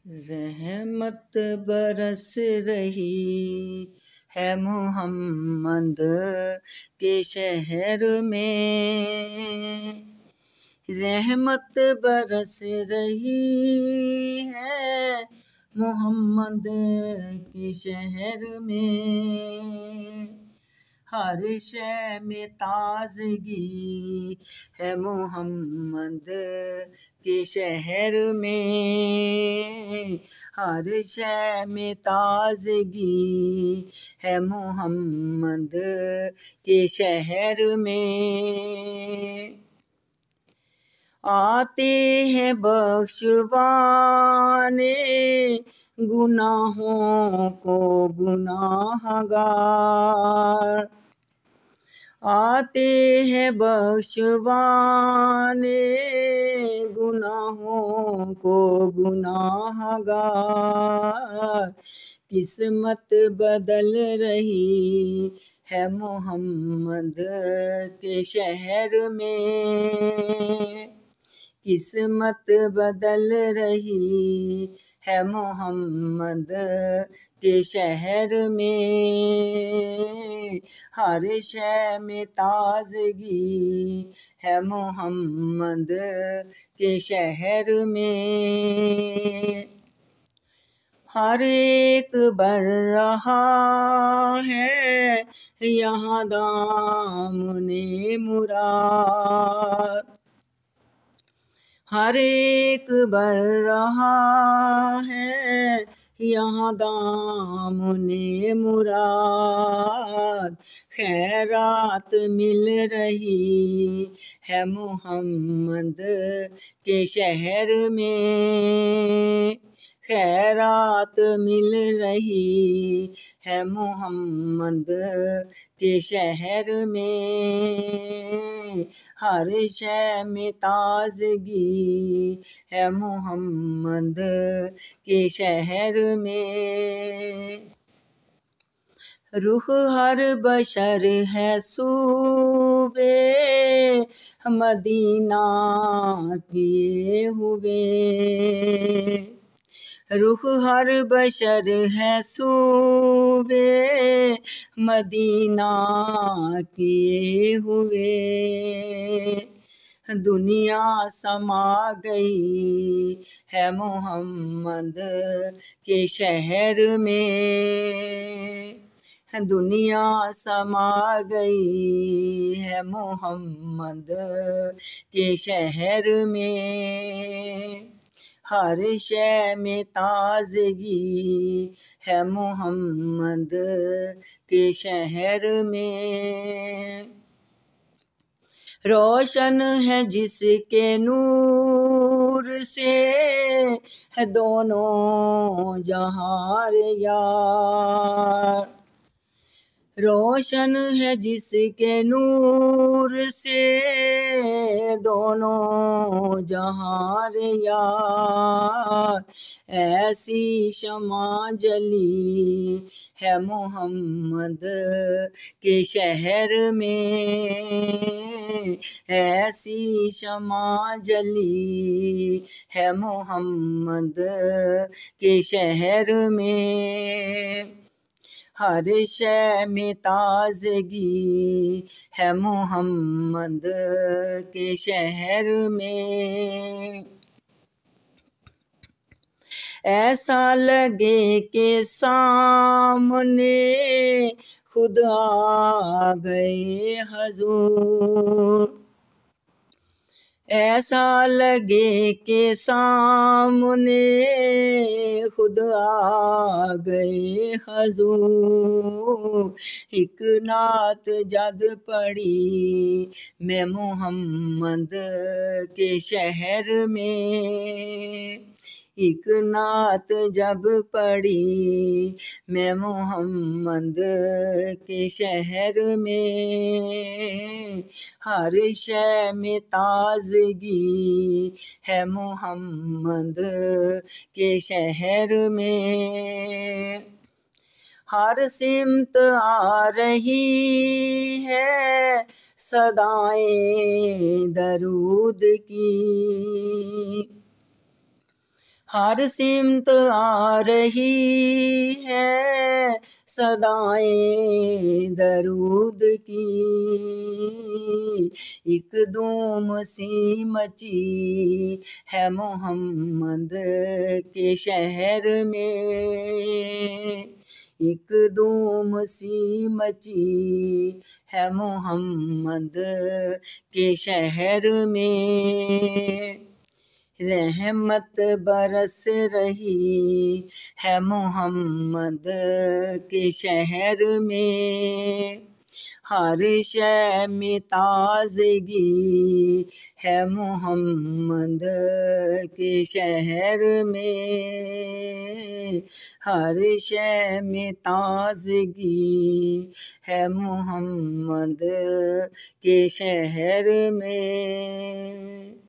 رحمت برس رہی ہے محمد کے شہر میں، رحمت برس رہی ہے محمد کے شہر میں، ہر شے میں تازگی ہے محمد کے شہر میں، ہر شے میں تازگی ہے محمد کے شہر میں، آتے ہیں بخشوانے گناہوں کو گناہ گار، آتے ہیں بخشوانے گناہوں کو گناہ گار، قسمت بدل رہی ہے محمد کے شہر میں، قسمت بدل رہی ہے محمد کے شہر میں، ہر شے میں تازگی ہے محمد کے شہر میں، ہر ایک بر رہا ہے یہاں دامن مراد، ہر ایک بر رہا ہے یہاں دامن مراد، خیرات مل رہی ہے محمد کے شہر میں، خیرات مل رہی ہے محمد کے شہر میں، ہر شے میں تازگی ہے محمد کے شہر میں، رخ ہر بشر ہے سوئے مدینہ کیے ہوئے، رخ ہر بشر ہے سوئے مدینہ کیے ہوئے، دنیا سما گئی ہے محمد کے شہر میں، دنیا سما گئی ہے محمد کے شہر میں، ہر شے میں تازگی ہے محمد کے شہر میں، روشن ہے جس کے نور سے ہے دونوں جہاں یار، روشن ہے جس کے نور سے دونوں جہاں یار، ایسی شمع جلی ہے محمد کے شہر میں، ایسی شمع جلی ہے محمد کے شہر میں، ہر شے میں تازگی ہے محمد کے شہر میں، ایسا لگے کہ سامنے خود آ گئے حضور، ایسا لگے کہ سامنے خود آ گئے حضور، ایک نعت جد پڑھی میں محمد کے شہر میں، ایک نعت جب پڑھی میں محمد کے شہر میں، ہر شے میں تازگی ہے محمد کے شہر میں، ہر سمت آ رہی ہے صدائیں درود کی، ہر سمت آ رہی ہے صدائیں درود کی، ایک دھوم سی مچی ہے محمد کے شہر میں، ایک دھوم سی مچی ہے محمد کے شہر میں، رحمت برس رہی ہے محمد کے شہر میں، ہر شے میں تازگی ہے محمد کے شہر میں، ہر شے میں تازگی ہے محمد کے شہر میں۔